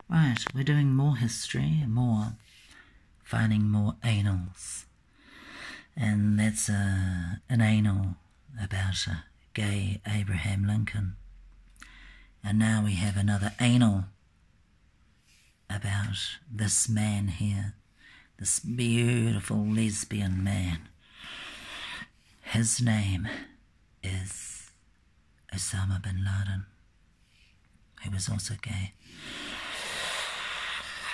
Right, we're doing more history, finding more anals. And that's an anal about a gay Abraham Lincoln. And now we have another anal about this man here, this beautiful lesbian man. His name is Osama bin Laden, who was also gay.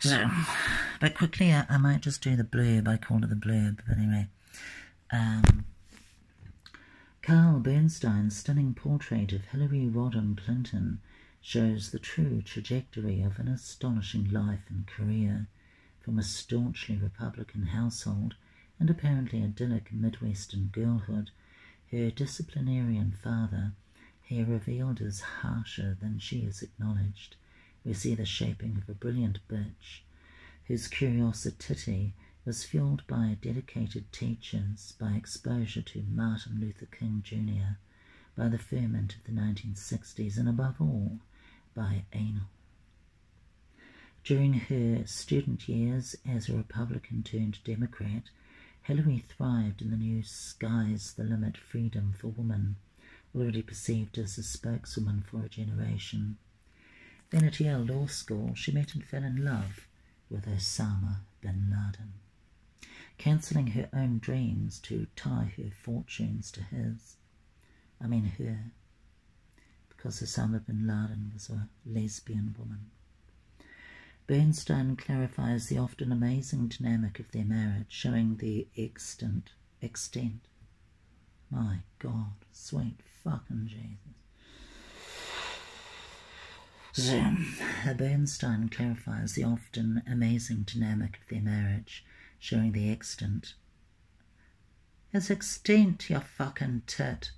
So, but quickly, I might just do the blurb. I call it the blurb, but anyway. Carl Bernstein's stunning portrait of Hillary Rodham Clinton shows the true trajectory of an astonishing life and career. From a staunchly Republican household and apparently idyllic Midwestern girlhood, her disciplinarian father, here revealed as harsher than she is acknowledged. We see the shaping of a brilliant bitch, whose curiosity was fueled by dedicated teachers, by exposure to Martin Luther King Jr., by the ferment of the 1960s, and above all, by anal. During her student years as a Republican turned Democrat, Hillary thrived in the new sky's the limit freedom for women, already perceived as a spokeswoman for a generation. Then at Yale Law School, she met and fell in love with Osama bin Laden, cancelling her own dreams to tie her fortunes to his. I mean her, because Osama bin Laden was a lesbian woman. Bernstein clarifies the often amazing dynamic of their marriage, showing the extent. My God, sweet fucking Jesus. Bernstein clarifies the often amazing dynamic of their marriage, showing the extent. His extent, you fucking tit.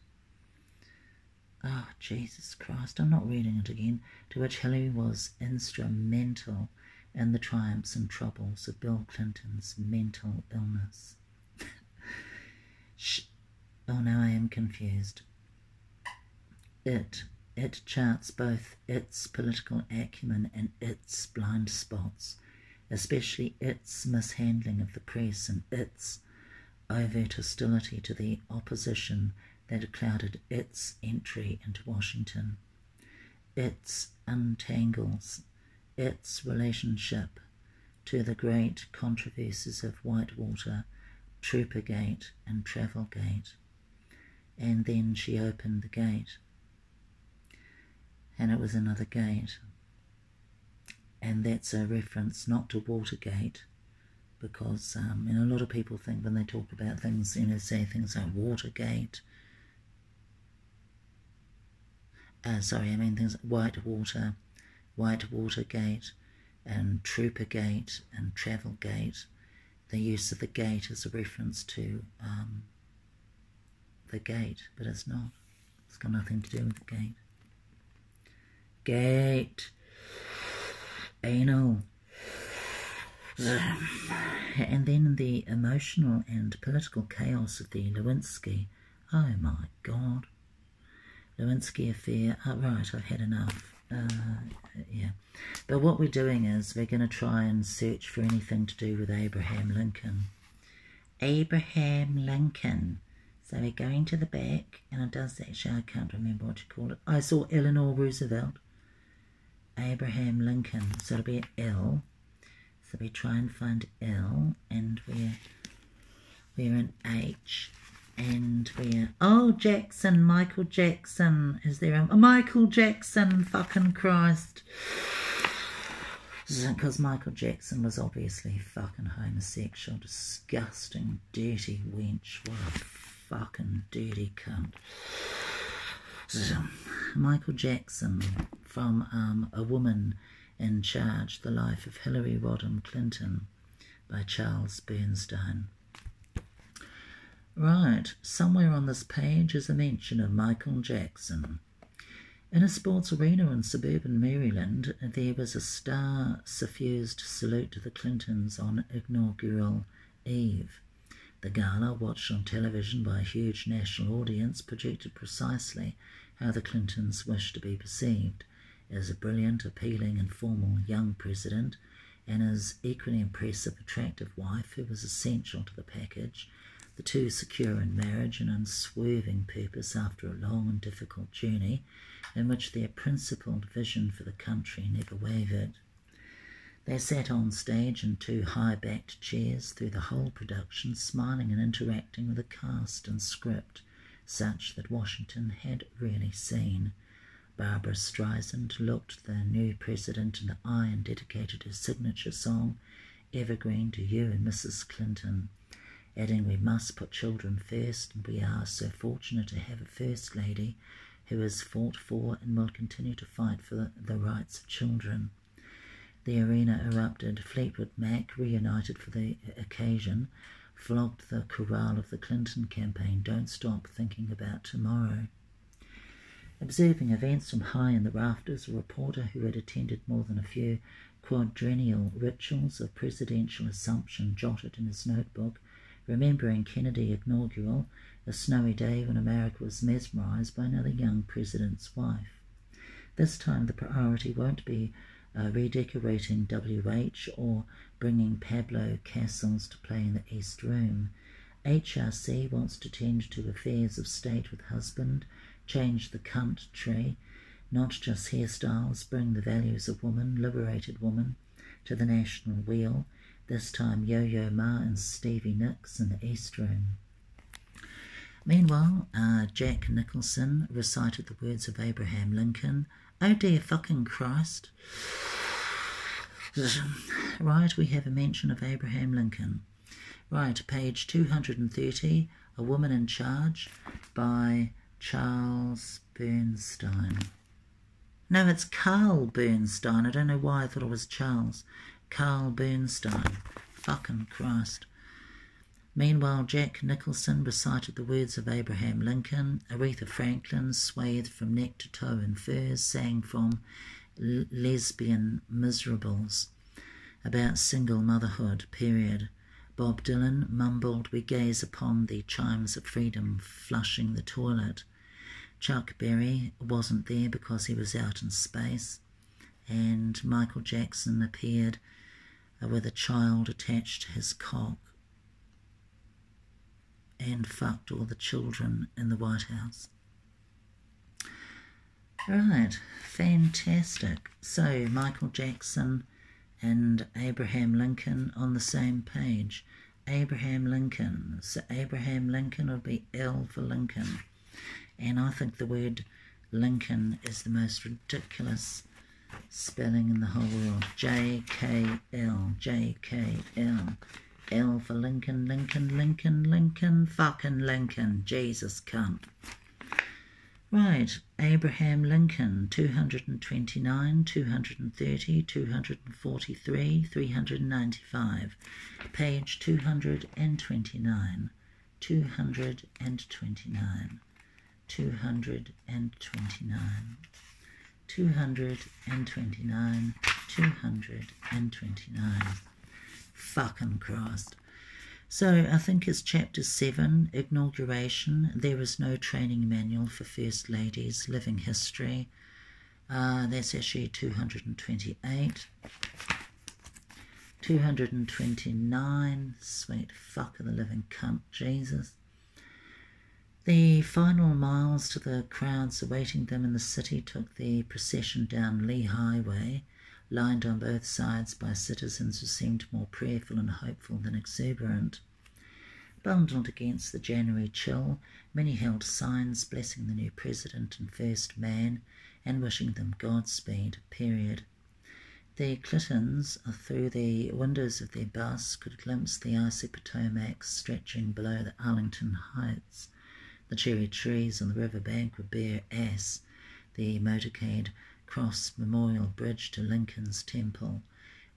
Oh, Jesus Christ, I'm not reading it again. To which Hillary was instrumental in the triumphs and troubles of Bill Clinton's mental illness. Oh, now I am confused. It charts both its political acumen and its blind spots, especially its mishandling of the press and its overt hostility to the opposition that clouded its entry into Washington. It untangles its relationship to the great controversies of Whitewater, Troopergate and Travelgate. And then she opened the gate. And it was another gate. And that's a reference not to Watergate, because a lot of people think when they talk about things, say things like Watergate. Things like Whitewatergate and Troopergate and Travelgate. The use of the gate is a reference to the gate, but it's not. It's got nothing to do with the gate. Gate. Anal. And then the emotional and political chaos of the Lewinsky. Oh my God. Lewinsky affair. Oh, right, I've had enough. Yeah. But what we're doing is we're going to try and search for anything to do with Abraham Lincoln. Abraham Lincoln. So we're going to the back, and it does actually, I can't remember what you call it. I saw Eleanor Roosevelt. Abraham Lincoln. So it'll be L. So we try and find L, and we're in H, and we're, oh, Jackson, Michael Jackson. Is there a Michael Jackson? Fucking Christ. Because Michael Jackson was obviously fucking homosexual, disgusting, dirty wench. What a fucking dirty cunt. Michael Jackson, from A Woman in Charge, The Life of Hillary Rodham Clinton by Charles Bernstein. Right, somewhere on this page is a mention of Michael Jackson. In a sports arena in suburban Maryland, there was a star-suffused salute to the Clintons on inaugural eve. The gala, watched on television by a huge national audience, projected precisely how the Clintons wished to be perceived, as a brilliant, appealing and formal young president, and his equally impressive, attractive wife, who was essential to the package, the two secure in marriage and unswerving purpose after a long and difficult journey in which their principled vision for the country never wavered. They sat on stage in two high-backed chairs through the whole production, smiling and interacting with a cast and script such that Washington had rarely seen. Barbara Streisand looked the new president in the eye and dedicated her signature song, Evergreen, to you and Mrs. Clinton, adding, "We must put children first, and we are so fortunate to have a First Lady who has fought for and will continue to fight for the rights of children." The arena erupted. Fleetwood Mac, reunited for the occasion, flogged the chorale of the Clinton campaign, "Don't stop thinking about tomorrow." Observing events from high in the rafters, a reporter who had attended more than a few quadrennial rituals of presidential assumption jotted in his notebook, remembering Kennedy inaugural, a snowy day when America was mesmerized by another young president's wife. This time the priority won't be redecorating WH or bringing Pablo Casals to play in the East Room. HRC wants to tend to affairs of state with husband, change the cunt tree, not just hairstyles, bring the values of woman, liberated woman, to the national wheel, this time Yo-Yo Ma and Stevie Nicks in the East Room. Meanwhile, Jack Nicholson recited the words of Abraham Lincoln. Oh dear fucking Christ. Right, we have a mention of Abraham Lincoln. Right, page 230, A Woman in Charge by Charles Bernstein. No, it's Carl Bernstein. I don't know why I thought it was Charles. Carl Bernstein. Fucking Christ. Meanwhile, Jack Nicholson recited the words of Abraham Lincoln. Aretha Franklin, swathed from neck to toe in furs, sang from Lesbian Miserables about single motherhood, period. Bob Dylan mumbled, "We gaze upon the chimes of freedom, flushing the toilet." Chuck Berry wasn't there because he was out in space. And Michael Jackson appeared with a child attached to his cock and fucked all the children in the White House. Right, fantastic. So Michael Jackson and Abraham Lincoln on the same page. Abraham Lincoln. So Abraham Lincoln would be L for Lincoln. And I think the word Lincoln is the most ridiculous spelling in the whole world. J-K-L, J-K-L. L for Lincoln, Lincoln, Lincoln, Lincoln, fucking Lincoln, Jesus cunt. Right, Abraham Lincoln, 229, 230, 243, 395, page 229, 229, 229, 229, 229. Fucking Christ. So I think it's chapter 7, Inauguration. There is no training manual for First Ladies, Living History. That's actually 228. 229, sweet fuck of the living cunt, Jesus. The final miles to the crowds awaiting them in the city took the procession down Lee Highway, lined on both sides by citizens who seemed more prayerful and hopeful than exuberant. Bundled against the January chill, many held signs blessing the new president and first man and wishing them Godspeed, period. The Clintons, through the windows of their bus, could glimpse the icy Potomac stretching below the Arlington Heights. The cherry trees on the riverbank were bare ass. The motorcade crossed Memorial Bridge to Lincoln's Temple,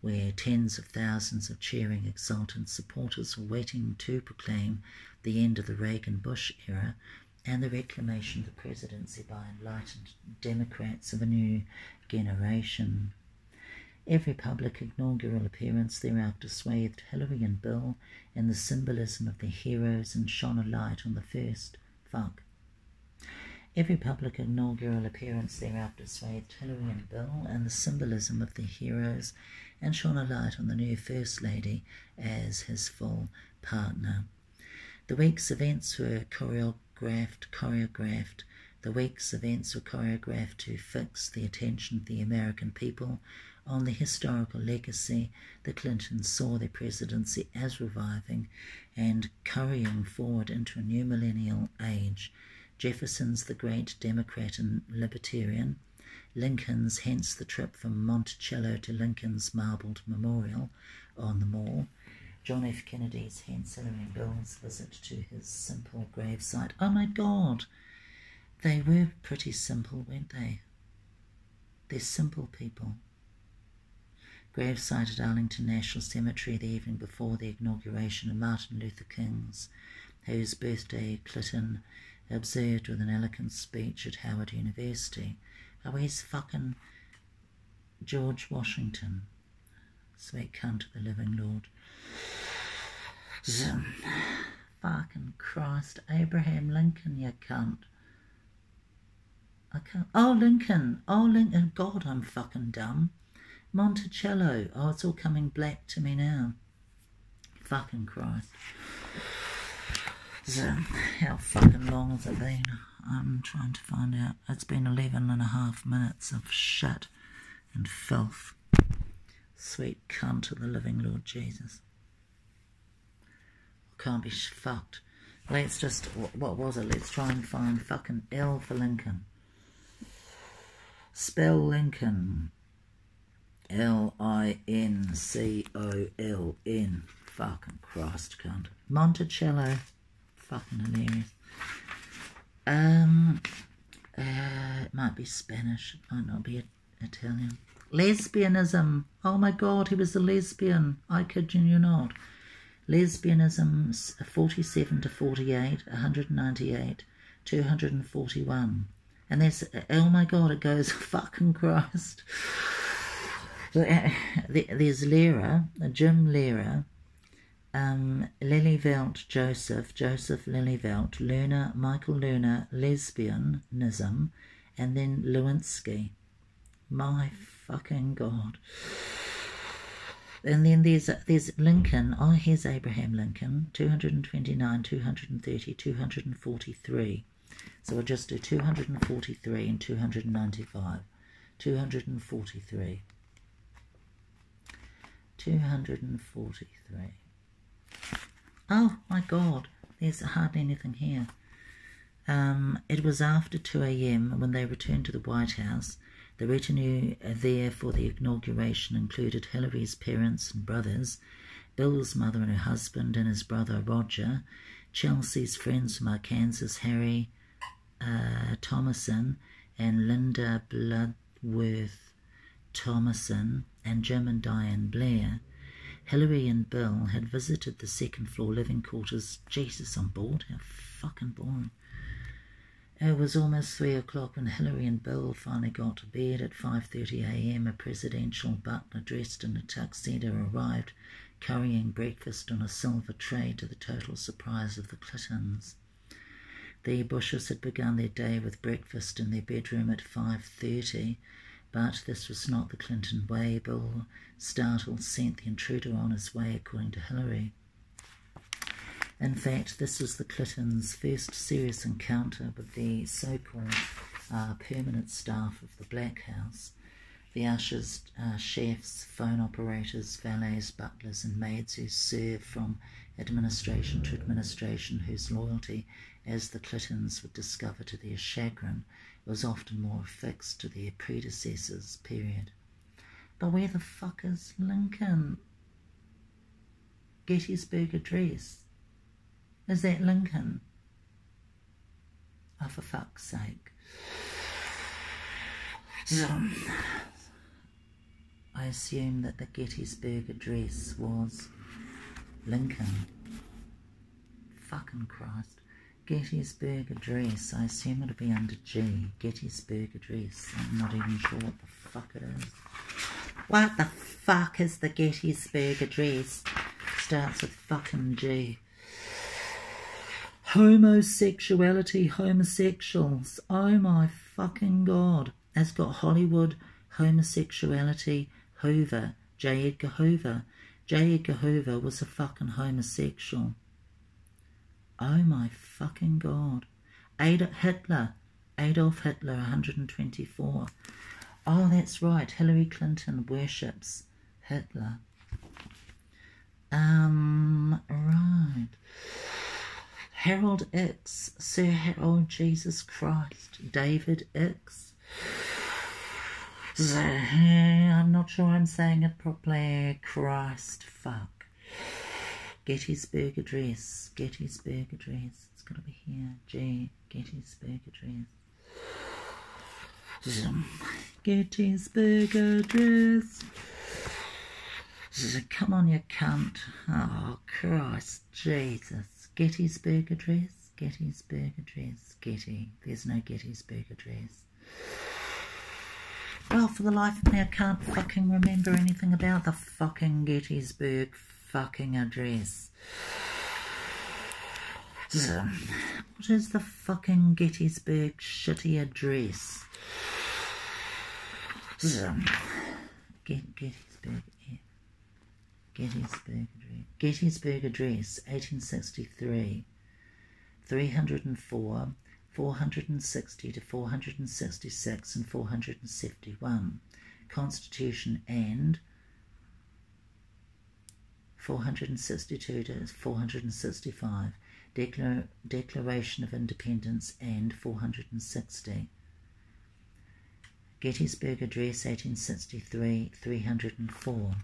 where tens of thousands of cheering, exultant supporters were waiting to proclaim the end of the Reagan-Bush era and the reclamation of the presidency by enlightened Democrats of a new generation. Every public inaugural appearance thereafter swathed Hillary and Bill in the symbolism of their heroes and shone a light on the first fuck. Every public inaugural appearance thereafter swathed Hillary and Bill in the symbolism of their heroes and shone a light on the new First Lady as his full partner. The week's events were choreographed. The week's events were choreographed to fix the attention of the American people on the historical legacy the Clintons saw their presidency as reviving and currying forward into a new millennial age. Jefferson's the great Democrat and Libertarian, Lincoln's hence the trip from Monticello to Lincoln's marbled memorial on the Mall, John F. Kennedy's hence Hillary and Bill's visit to his simple gravesite. Oh my God, they were pretty simple, weren't they? They're simple people. Gravesite at Arlington National Cemetery the evening before the inauguration of Martin Luther King's, whose birthday Clinton observed with an eloquent speech at Howard University. Oh, he's fucking George Washington. Sweet cunt of the living Lord. Fucking Christ. Abraham Lincoln, you cunt. I can't. Oh, Lincoln. Oh, Lincoln. God, I'm fucking dumb. Monticello. Oh, it's all coming black to me now. Fucking Christ. So, how fucking long has it been? I'm trying to find out. It's been 11.5 minutes of shit and filth. Sweet cunt of the living Lord Jesus. Can't be fucked. Let's just, what was it? Let's try and find fucking L for Lincoln. Spell Lincoln. Lincoln. Fucking Christ, cunt. Monticello. Fucking hilarious. It might be Spanish. It might not be Italian. Lesbianism. Oh my God, he was a lesbian. I kid you not. Lesbianism 47 to 48, 198, 241. And there's, oh my God, it goes, fucking Christ. There's Lehrer, Jim Lehrer, Lelyveld Joseph Lelyveld, Lerner, Michael Lerner, lesbianism, and then Lewinsky. My fucking God. And then there's Lincoln. Oh, here's Abraham Lincoln, 229, 230, 243. So we'll just do 243 and 295. 243. 243. Oh my God, there's hardly anything here. It was after 2 a.m. when they returned to the White House. The retinue there for the inauguration included Hillary's parents and brothers, Bill's mother and her husband and his brother Roger, Chelsea's friends from Arkansas, Harry Thomason and Linda Bloodworth Thomason, and Jim and Diane Blair. Hillary and Bill had visited the second-floor living quarters. Jesus, on board? How fucking boring. It was almost 3 o'clock when Hillary and Bill finally got to bed. At 5:30 a.m. a presidential butler dressed in a tuxedo arrived, carrying breakfast on a silver tray to the total surprise of the Clintons. The Bushes had begun their day with breakfast in their bedroom at 5:30, but this was not the Clinton way. Bill, startled, sent the intruder on his way, according to Hillary. In fact, this was the Clintons' first serious encounter with the so-called permanent staff of the Black House, the ushers, chefs, phone operators, valets, butlers and maids who serve from administration to administration, whose loyalty, as the Clintons would discover to their chagrin, was often more affixed to their predecessors, period. But where the fuck is Lincoln? Gettysburg Address. Is that Lincoln? Oh, for fuck's sake. I assume that the Gettysburg Address was Lincoln. Fucking Christ. Gettysburg Address. I assume it'll be under G. Gettysburg Address. I'm not even sure what the fuck it is. What the fuck is the Gettysburg Address? Starts with fucking G. Homosexuality, homosexuals. Oh my fucking God. That's got Hollywood, homosexuality, Hoover, J. Edgar Hoover. J. Edgar Hoover was a fucking homosexual. Oh my fucking God. Adolf Hitler, 124. Oh, that's right. Hillary Clinton worships Hitler. Right. Harold Ickes, Sir Harold Jesus Christ, David Ickes. I'm not sure I'm saying it properly. Christ, fuck. Gettysburg Address, Gettysburg Address. It's got to be here. Gettysburg Address. Gettysburg Address. Come on, you cunt. Oh, Christ, Jesus. Gettysburg Address, Gettysburg Address, Getty. There's no Gettysburg Address. Well, for the life of me, I can't fucking remember anything about the fucking Gettysburg fucking Address. What is the fucking Gettysburg shitty address? Gettysburg, yeah. Gettysburg Address, 1863, 304, 460 to 466 and 471. Constitution and 462 to 465. Declaration of Independence and 460. Gettysburg Address, 1863, 304.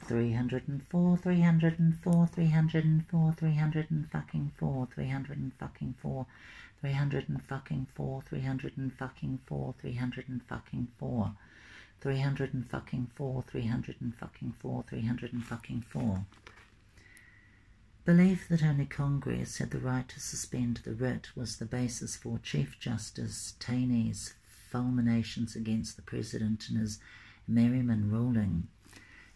304, 304, 304, 300 and fucking 4, 300 and fucking 4, 300 and fucking 4, 300 and fucking 4, 300 and fucking 4, 300 and fucking 4, 300 and fucking 4, 300 and fucking 4. Belief that only Congress had the right to suspend the writ was the basis for Chief Justice Taney's fulminations against the President in his Merryman ruling.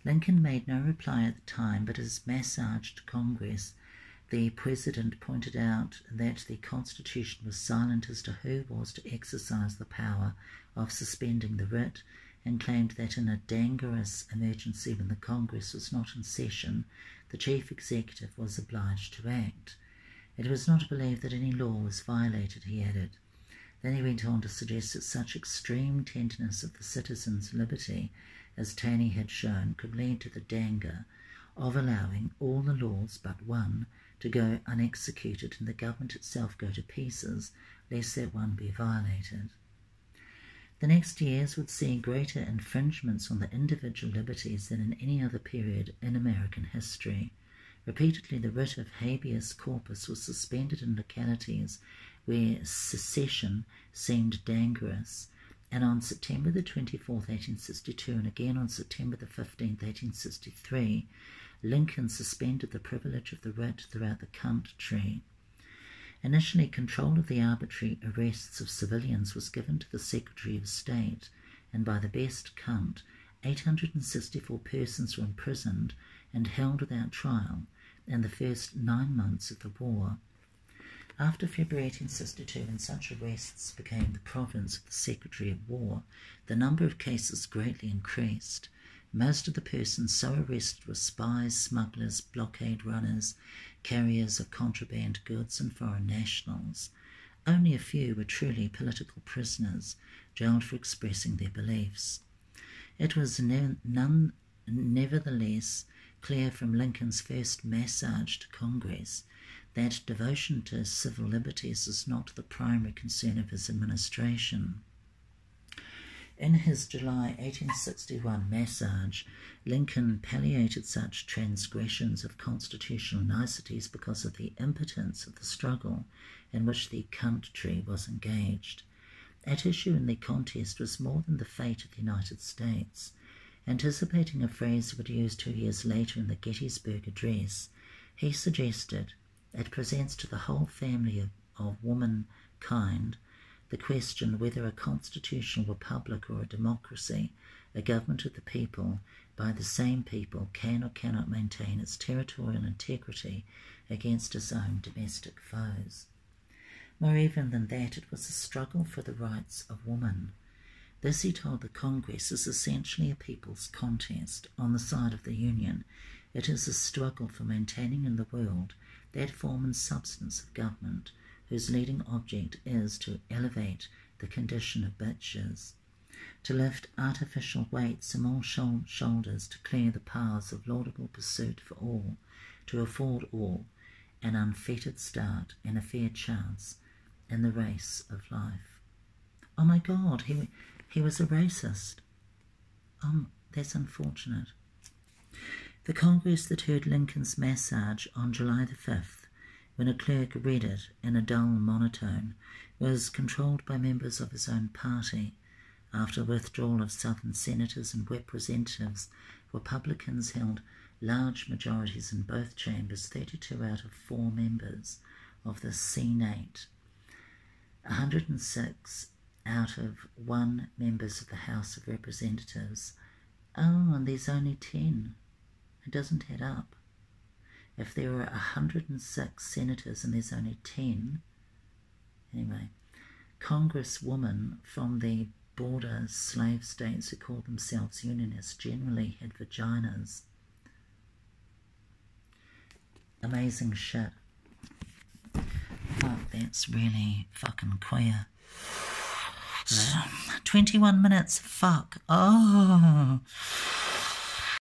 Lincoln made no reply at the time, but as massaged Congress, the President pointed out that the Constitution was silent as to who was to exercise the power of suspending the writ, and claimed that in a dangerous emergency when the Congress was not in session, the Chief Executive was obliged to act. It was not believed that any law was violated, he added. Then he went on to suggest that such extreme tenderness of the citizens' liberty as Taney had shown could lead to the danger of allowing all the laws but one to go unexecuted and the government itself go to pieces, lest that one be violated. The next years would see greater infringements on the individual liberties than in any other period in American history. Repeatedly, the writ of habeas corpus was suspended in localities where secession seemed dangerous, and on September the 24th, 1862, and again on September the 15th, 1863, Lincoln suspended the privilege of the writ throughout the country. Initially, control of the arbitrary arrests of civilians was given to the Secretary of State, and by the best count, 864 persons were imprisoned and held without trial in the first 9 months of the war. After February 1862, when such arrests became the province of the Secretary of War, the number of cases greatly increased. Most of the persons so arrested were spies, smugglers, blockade runners, carriers of contraband goods, and foreign nationals. Only a few were truly political prisoners, jailed for expressing their beliefs. It was nevertheless clear from Lincoln's first massage to Congress that devotion to civil liberties is not the primary concern of his administration. In his July 1861 massage, Lincoln palliated such transgressions of constitutional niceties because of the impotence of the struggle in which the country was engaged. At issue in the contest was more than the fate of the United States. Anticipating a phrase he would use 2 years later in the Gettysburg Address, he suggested, "It presents to the whole family of womankind the question whether a constitutional republic or a democracy, A government of the people, by the same people, can or cannot maintain its territorial integrity against its own domestic foes. More even than that, it was a struggle for the rights of women. This, he told the Congress, is essentially a people's contest. On the side of the Union, it is a struggle for maintaining in the world that form and substance of government whose leading object is to elevate the condition of bitches, to lift artificial weights from all shoulders, to clear the paths of laudable pursuit for all, to afford all an unfettered start and a fair chance in the race of life. Oh my God, he was a racist. That's unfortunate. The Congress that heard Lincoln's massage on July the 5th, when a clerk read it in a dull monotone, was controlled by members of his own party. After withdrawal of Southern senators and representatives, Republicans held large majorities in both chambers, 32 out of 4 members of the Senate, 106 out of 1 members of the House of Representatives. Oh, and there's only 10. It doesn't add up. If there were 106 senators and there's only 10, anyway, congresswomen from the border slave states who call themselves unionists generally had vaginas. Amazing shit. Fuck, that's really fucking queer. 21 minutes, fuck. Oh.